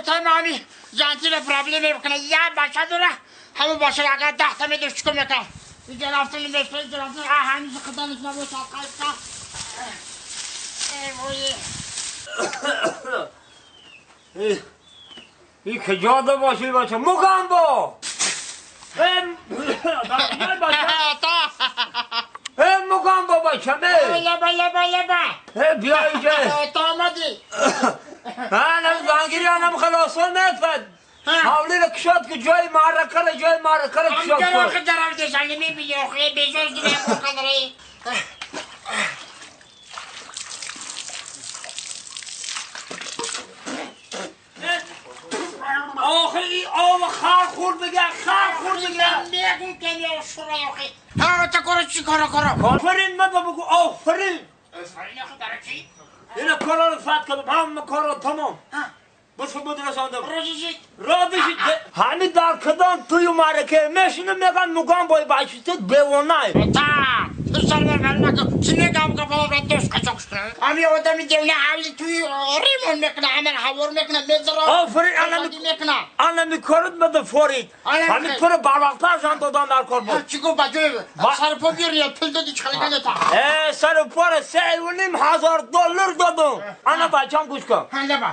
تمامی جانتی پرابلمی بکنه یا باشه داره همه باشه اگر 10 تا میدوش چیکار میکنه اینجا رفتن میشه اینجا رفتن همیشه خدانش نبود تا این که جاده باشی باشه مگم با مگم با باشه بیا اینجا تا آمدی انا زنگیری انم خلاصون نتفد حاولی لکشاد که جای معرکه کشاد همجا رو خود درم دیشنگی میبینی اخیه بیزوز دیگه بکنه آخی آب خار خور بگه میگم که یا شورای اخی ها تا کارو چی کارو آفرین من بگو آفرین آفرین اخی برای چی؟ اینا کارا رو فت کردم همه کارا تمام بس بود رساندم رادشید همین در کدام توی معرکه میشینه میگن مگم بای باشید بیوانای تا تو سر بر نکن چی میگم که با من دوست کچکش کنه امی آدمی دیونه حالی توی ریمون میکنه عمل حوار میکنه میذاره آفرین انا میکرد بده فورید همین پر بالاختر جان دادن در کار بود چی گفت بجوی سر پا بیاری پل دادی چخلی کنه تا سر پر $3,500 دادم انا بچم گوش کن هنده با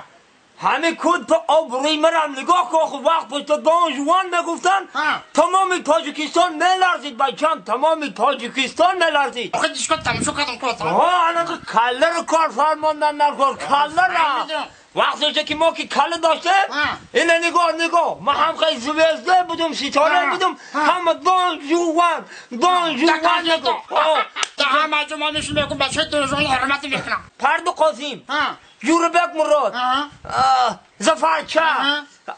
همه کود تو آبروی مرم نگاه که آخو وقت پشت دانجوان میگفتن تمام تاجیکستان میلرزید بچم تمام تاجیکستان میلرزید آخه دیشکات تمشو کدم کتا انا که کله رو کار فرماندن نکن کله را وقتی که ما که کله داشته اینه نگاه ما هم خیلی زویزده بودم ستاره بودم همه دانجوان نگاه تا همه جمعه میشون بگم بچه دوزان حرمت میکنم پرد قاسم یوربک مراد زفرچه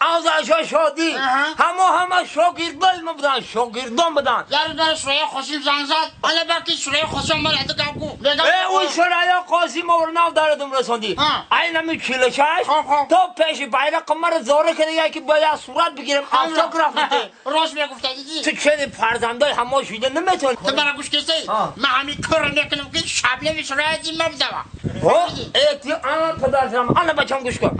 آزاشا شادی همه شاگردان بودن در شویه خوشیم زنگ زد حالا باکی شویه خوشیم من حتی گو اون شویه قاسم آورناو داردم رساندی این همی چیلشش تا پیش بیرق قمر زاره کنه یکی باید صورت بگیرم آفتوگراف بده راست میگفته دیدی تو چه پرزندای همه شده نمیتون تو برای گوش کسی من همی کار میکنم که شبله میشه رایدی مبدوا ایتی پدرم انا بچم گوش کن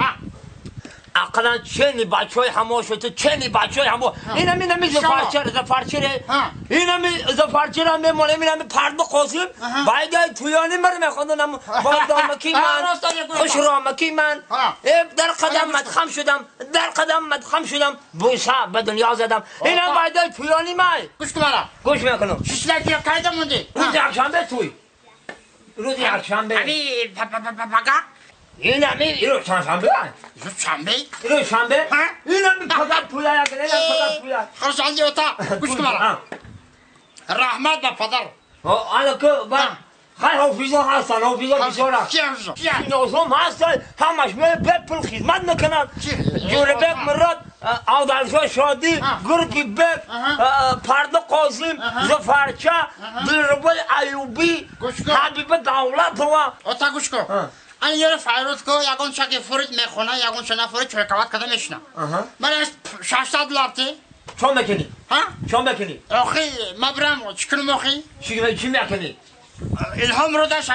اقلا چنی بچهای همه شده چنی بچهای همه این همی زفرچره این همی زفرچره هم میمونه این همی پرد قاسم باید تویانی مره میخوندن با دامکی من خوش رامکی من در قدم مدخم شدم بوسه به دنیا زدم این هم باید تویانی من گوش میکنم ششلکی یا کایده موندی روزی اکشنبه توی روزی اکشنبه همی پاگا این همی رو شنبه این همی پدر پویا یکنه این پدر پویا خرش عندي وطا گوش کن رحمت با پدر حالا که خیلی حافظا هستن بسیارن نوزم هستن همش بپل خدمت میکنن جوربک مراد آدلشا شادی گرگی بک پرد قاسم زفرچه دلربای ایوبی حبیب دولت تا گوش کن این یه فیروز که یکون شکی فرید میخونه یکون شنا فرید چوی کوات کده میشنه من از $600 چون بکنی؟ چون بکنی؟ آخی مبرم چی کنم آخی؟ چی میکنی؟ الهام رو در $600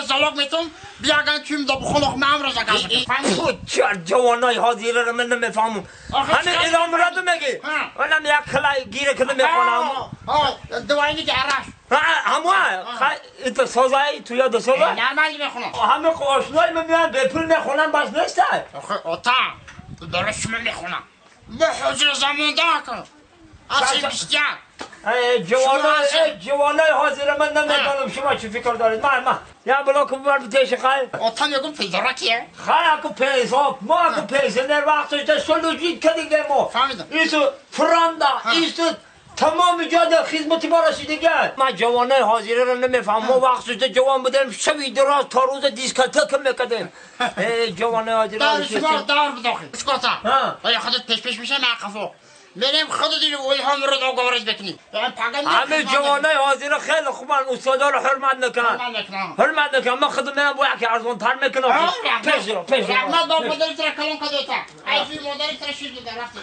زلاق میتون بیاگن کیم دا بخونخ معم رو زگاه تو چر جوانای حاضیره رو من نمیفهمم همه الهام رو دو میگی اونم یک کلای گیره کده میخونم دوائنی که عرش همه ایتا سازایی تو یاد سازای؟ نرمالی میخونم همه آشنای من میان بپل میخونم بس نیسته اوتا درست من میخونم به حجر زمانده کنم اصلی بیستیان جوانای حاضر من نمیدانم شما چی فکر دارید من یا بلاکم برد تیش خیل اوتا میگم پیدارا کیه؟ خیل اکو پیزا ما اکو پیزنر وقتش ده سلوجید کدیگه ما فهمیدم ایسو فراندا ایسو تمام جاده خدمتی ما رسیدگه من جوانای حاضره رو نمیفهم ما وقتش ده جوان بودیم شبی دراز تا روز دیسکتک میکدیم جوانای حاضره رو دار بداخل بشکاتا یا خودت پیش میشه معقفو بریم خودت این الهام رو دو گوارد بکنی همه جوانای حاضر خیلی خوبن استادا رو حرمت نکنن من خودم باید که ارزان تر میکنم پیش رحمت با مادری تر کلون کدیتا ایفی مادری تر شیر دیده رفتی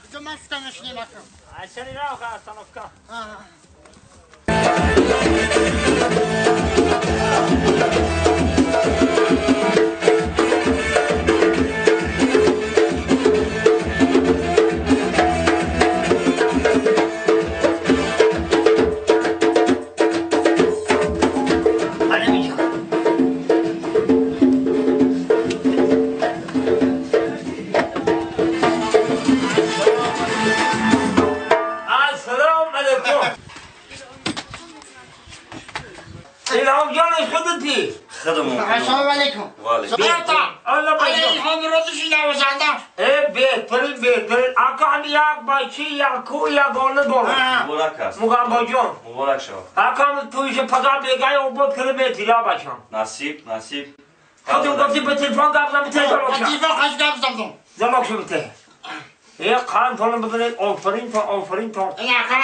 کجا من شکمش نمکم عشری رو خواهد تنفکا السلام عليكم. وعليكم. الله علي الحمد ردش إلى وزارة. بهترین آقا هم یک بچه یک کو یک گونه داره مبارک است. مگم جان مبارک شود. آقا هم تویش پدر بگای او بود کلمه تیلا باشم نصیب. خودم گفتی به تلفن گفتم تلفن باشم تلفن خش گفتم. زمان شو بته یک قرن تونم ببینید آفرین تا این آقا.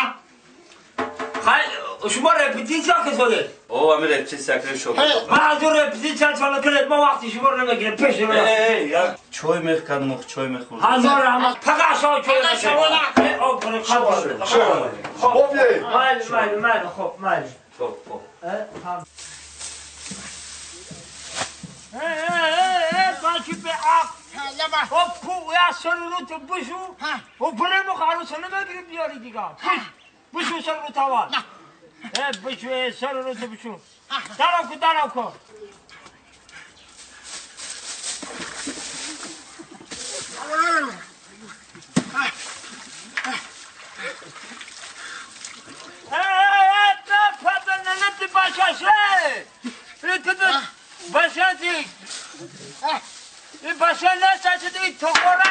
خیلی شما رپتیسیا که شده او امیر رپتیسیا که شده من از اون رپتیسیا چاله کنید ما وقتی شما رو نمیگیرم پیش رو یا چای میخکن چای میخورد هزار رحمت پگه شما چای نشد آفرین خب مال خب مال باشی به آق خب کو یا سرورو تو بشو و برای مخارو سنه بگیریم بیاری دیگه بشو سرورو تاوال بشو سرورو تو بشو دارو کو باشه نسته توی توقورا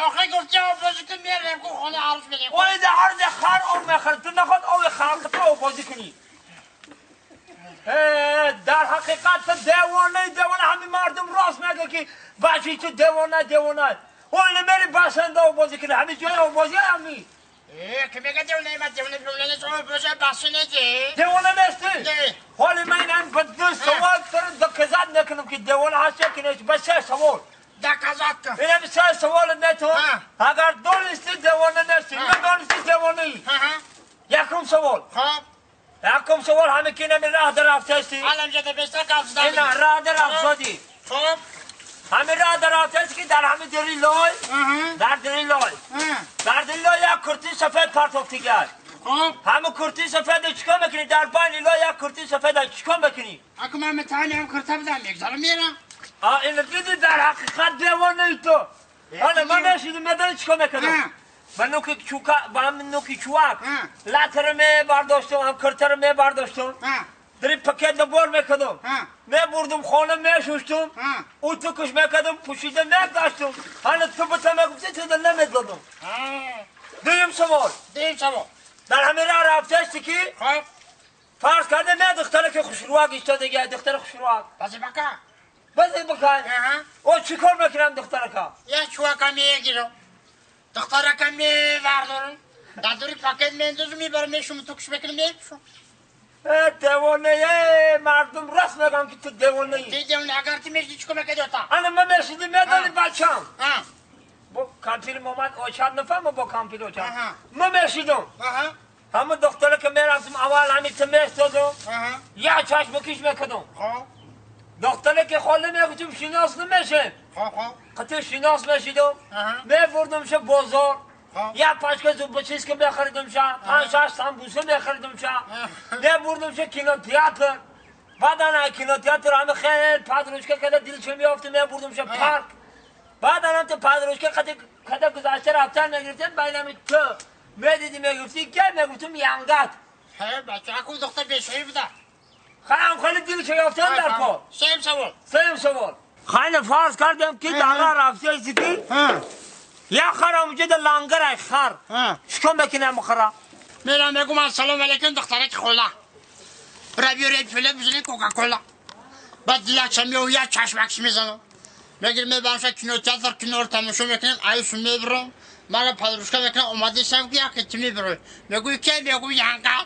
آخه گفتی بازی کن میرم که خانه عرض بدیم اوی ده عرض خر او میخرد تو نخواد اوی خلق تو بازی کنی در حقیقت تو دیوانه همین مردم راست میگه که بچی تو دیوانه اوی نمیری بسنده او بازی کنی همین جای او بازی همی که میگه دیوانه نیست او بشه بسنه دی دیوانه نیستی؟ حالی من این به دو سوال تر دکزد نکنم که دیوانه هستی که نیست به سه سوال دکزد کن اینم سه سوال نتون اگر دانستی دیوانه نیستی ندانستی دیوانه ای یکم سوال خب یکم سوال همه که نمی راه در رفتستی الان جده بسته کفز دادی اینا راه در رفتادی خب همه راه در رفتستی که در همه دری لای در دری لای یک کرتی سفید پرتوفتی کرد خب همه کرتی سفید چکا میکنی در بین لای یک کرتی سفید چکا میکنی اگه من متعنی هم کرته بدم یک ذره میرم این دیدی در حقیقت دیوانه ای تو حالا من نشیدم مدن چکا میکنم من نوکی چوکا با هم نوکی چوک لاتر می برداشتم هم کرتر می برداشتم دری پکت لبور میکردم می بردم خانه می شوشتم او تو کش میکردم پوشیده میگذاشتم حالا تو بتا میگفتی تو دل نمیدادم دویم سوال در همه راه رفتستی که خب فرض کرده می دختره که خوشرواق ایستاده گه دختر خوشرواق بازی بکن او چی کار میکنم دختره که یه چوکا میگیرم دختره که میبردارم در دوری پاکت میندازم میبرم میشم تو کش بکنم میشم دیوانه مردم راست میگم که تو دیوانه ای دیوانه اگر تی میشدی چکو میکنی دوتا انا من میشدی میدانی بچم با کامپیل مومد اوچاد نفهم با کامپیل اوچاد من میشدم همه دختره که میرفتم اول همین تمیستادم یا چشم بکش میکردم دختره که خاله میگفتم شناس نمیشه قطع شناس میشیدم میبردم شه بازار یا پاشکه زوب چیز که میخریدم شه پنج شش سمبوسه میخریدم شه میبردم شه کینو تئاتر بعدا کینو تئاتر همه خیلی پادروشکه کده دل چه میافته میبردم شه پارک بعدا هم تو پادروشکه کده گذاشته رفتن نگرفتن بینم تو میدیدی میگفتی که میگفتم یانگات بچه اکو دختر بیشوی بوده خیلی دل چه یافتن در کار سیم سوال خیلی فرض کردم که دارا رفته ایسی که یا خرم جد لانگر خر شکم بکنه مخرا میرم بگم السلام علیکم دختره که خولا بیاری فیله بزنی کوکاکولا بعد دیلکشم میو یا چشمکش میزنم میگیر میبرمش کینو تئاتر کینو رو تماشا میکنم ایشو میبرم من پادروشکا میکنم اومده شم که که چی میبرم میگوی که میگوی یانگا